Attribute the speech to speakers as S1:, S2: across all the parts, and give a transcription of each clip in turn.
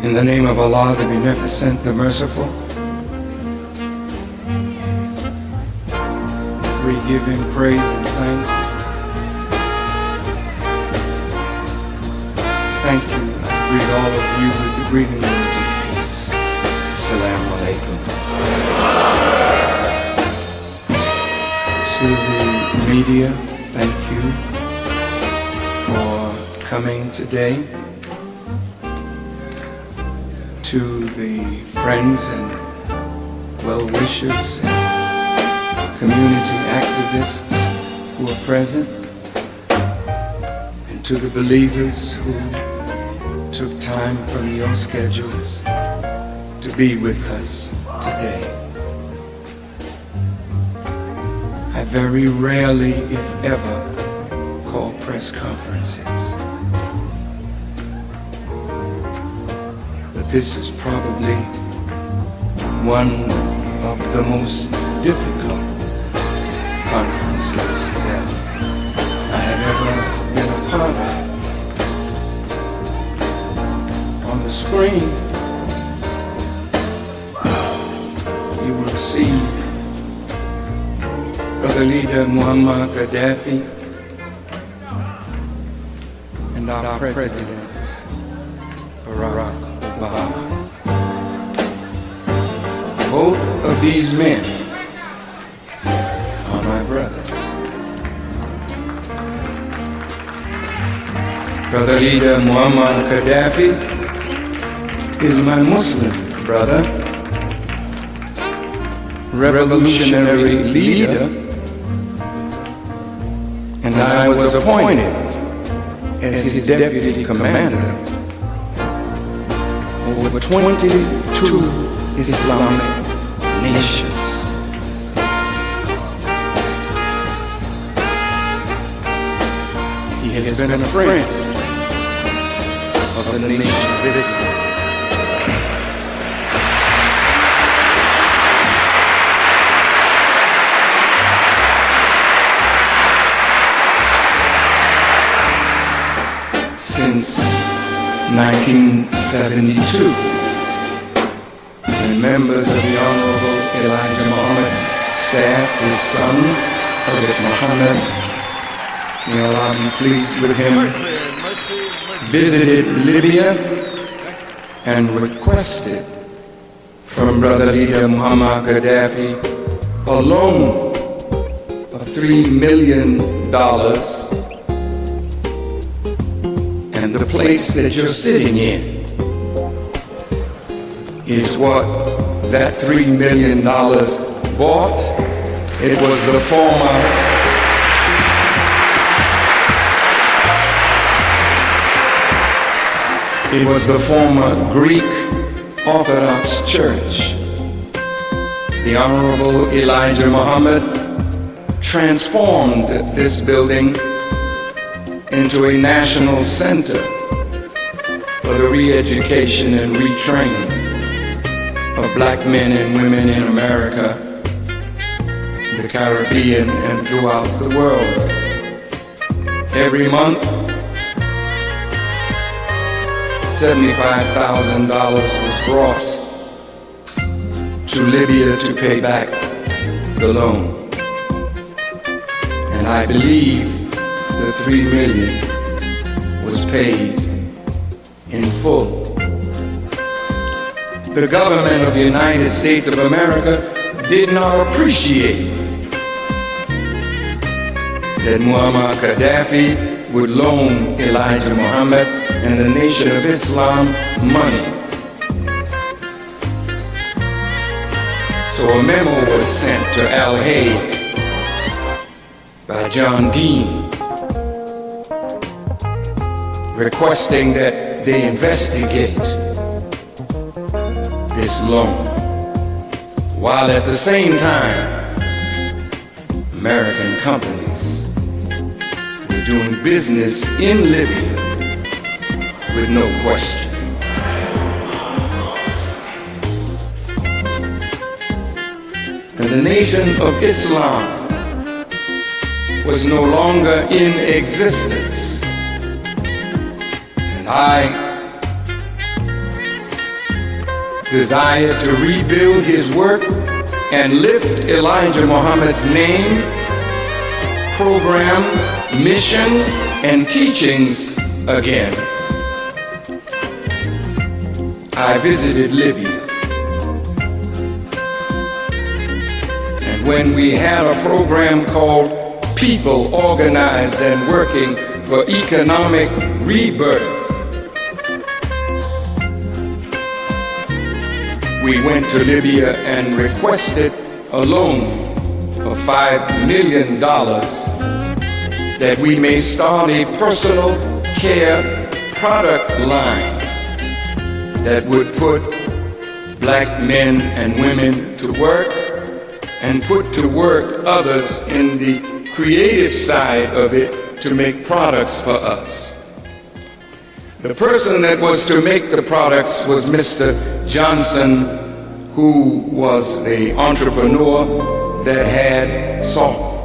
S1: In the name of Allah, the Beneficent, the Merciful, we give Him praise and thanks. Thank you. I greet all of you with the greeting of peace. Assalamu alaikum. To the media, thank you for coming today. To the friends and well-wishers and community activists who are present, and to the believers who took time from your schedules to be with us today. I very rarely, if ever, call press conferences. This is probably one of the most difficult conferences that I have ever been a part of. On the screen, you will see Brother Leader Muammar Gaddafi and our President, Barack. Both of these men are my brothers. Brother Leader Muammar Gaddafi is my Muslim brother, revolutionary leader, and I was appointed as his deputy commander over 22 Islamic nations. He has been a friend of the nation of Islam. Since 1972, and members of the Honorable Elijah Muhammad's staff, his son, Prophet Muhammad, may Allah be pleased with him, visited Libya and requested from Brother Leader Muammar Gaddafi a loan of $3 million. And the place that you're sitting in is what that $3 million bought. It was the former Greek Orthodox Church. The Honorable Elijah Muhammad transformed this building into a national center for the re-education and retraining of black men and women in America, the Caribbean, and throughout the world. Every month, $75,000 was brought to Libya to pay back the loan. And I believe the $3 million was paid in full. The government of the United States of America did not appreciate that Muammar Gaddafi would loan Elijah Muhammad and the Nation of Islam money. So a memo was sent to Al Hague by John Dean requesting that they investigate this loan, while at the same time American companies were doing business in Libya with no question. And the Nation of Islam was no longer in existence. And I desired to rebuild his work and lift Elijah Muhammad's name, program, mission, and teachings again. I visited Libya, and when we had a program called People Organized and Working for Economic Rebirth, we went to Libya and requested a loan of $5 million that we may start a personal care product line that would put black men and women to work and put to work others in the creative side of it to make products for us. The person that was to make the products was Mr. Johnson, who was the entrepreneur that had Soft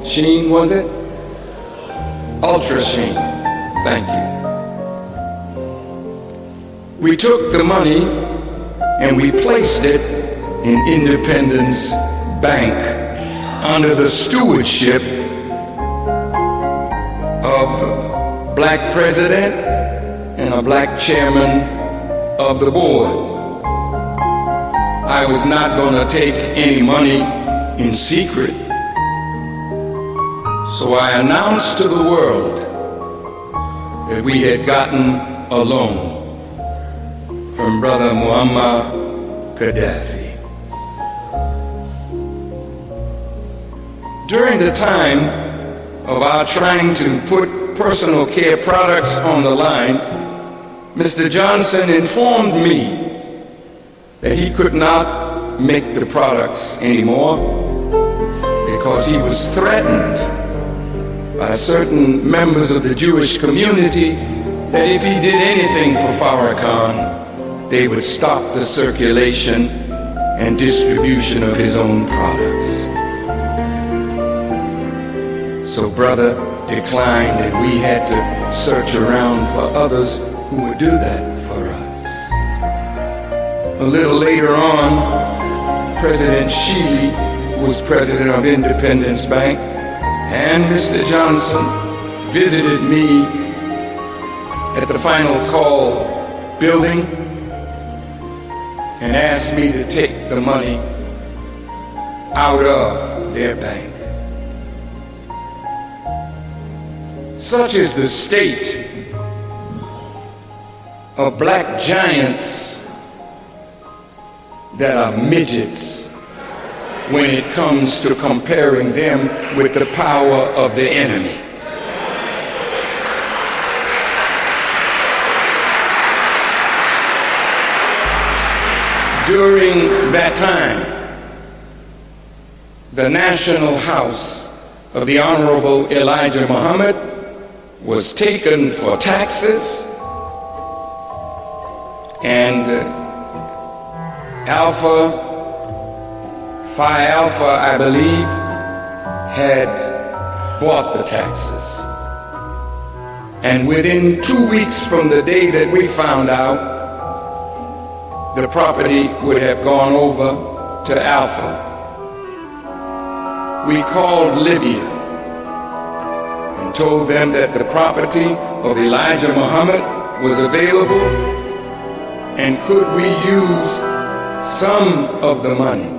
S1: Sheen, was it? Ultra Sheen, thank you. We took the money and we placed it in Independence Bank under the stewardship of a black president and a black chairman of the board. I was not going to take any money in secret, so I announced to the world that we had gotten a loan from Brother Muammar Gaddafi. During the time of our trying to put personal care products on the line, Mr. Johnson informed me that he could not make the products anymore because he was threatened by certain members of the Jewish community that if he did anything for Farrakhan, they would stop the circulation and distribution of his own products. So brother declined, and we had to search around for others who would do that for us. A little later on, President Sheely was president of Independence Bank, and Mr. Johnson visited me at the Final Call building and asked me to take the money out of their bank. Such is the state of black giants that are midgets when it comes to comparing them with the power of the enemy. During that time, the National House of the Honorable Elijah Muhammad was taken for taxes, and Phi Alpha, I believe, had bought the taxes. And within 2 weeks from the day that we found out, the property would have gone over to Alpha. We called Libya and told them that the property of Elijah Muhammad was available, and could we use some of the money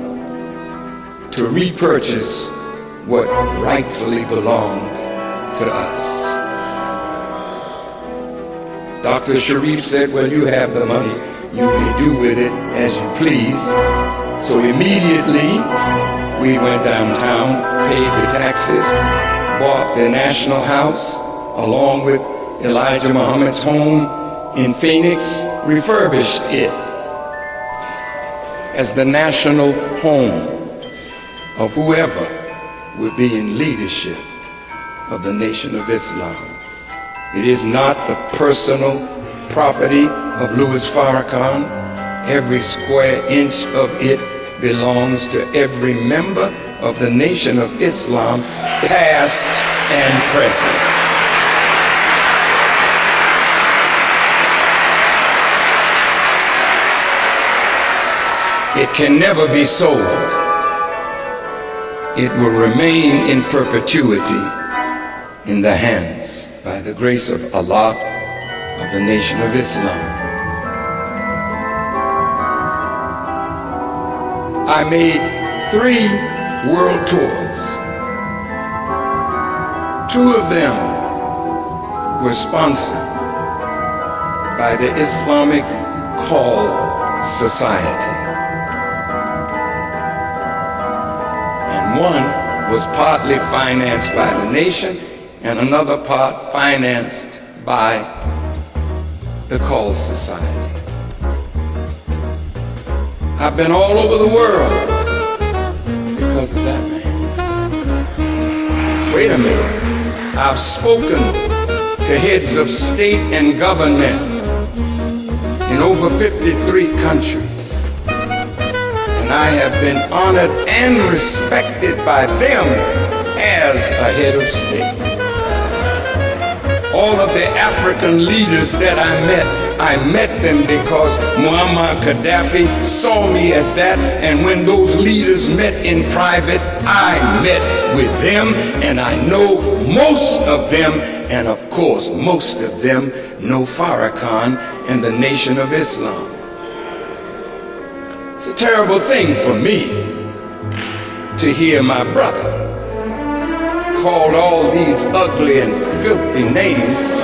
S1: to repurchase what rightfully belonged to us. Dr. Sharif said, well, you have the money, you may do with it as you please. So immediately we went downtown, paid the taxes, bought the National House along with Elijah Muhammad's home in Phoenix, refurbished it as the national home of whoever would be in leadership of the Nation of Islam. It is not the personal property of Louis Farrakhan. Every square inch of it belongs to every member of the Nation of Islam, past and present. It can never be sold. It will remain in perpetuity in the hands, by the grace of Allah, of the Nation of Islam. I made 3 world tours. 2 of them were sponsored by the Islamic Call Society. And one was partly financed by the nation and another part financed by the Call Society. I've been all over the world because of that man. Wait a minute. I've spoken to heads of state and government in over 53 countries. And I have been honored and respected by them as a head of state. All of the African leaders that I met them because Muammar Gaddafi saw me as that, and when those leaders met in private, I met with them, and I know most of them, and of course most of them know Farrakhan and the Nation of Islam. It's a terrible thing for me to hear my brother called all these ugly and filthy names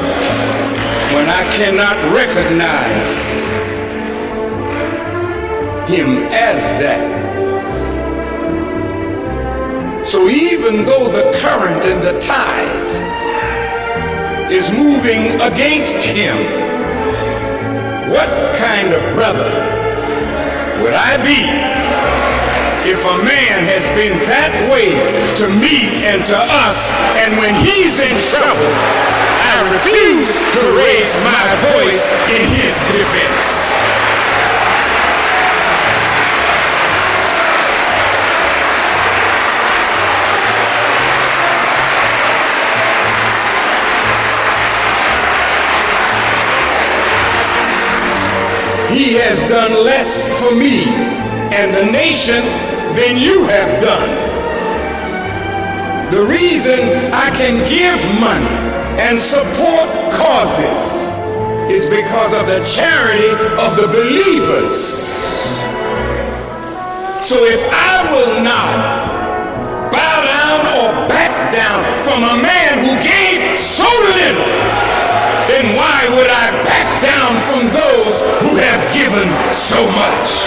S1: when I cannot recognize him as that. So even though the current and the tide is moving against him, what kind of brother would I be if a man has been that way to me and to us, and when he's in trouble, I refuse to raise my voice in his defense? He has done less for me and the nation than you have done. The reason I can give money and support causes is because of the charity of the believers. So if I will not bow down or back down from a man who gave so little, then why would I back down from those who have given so much?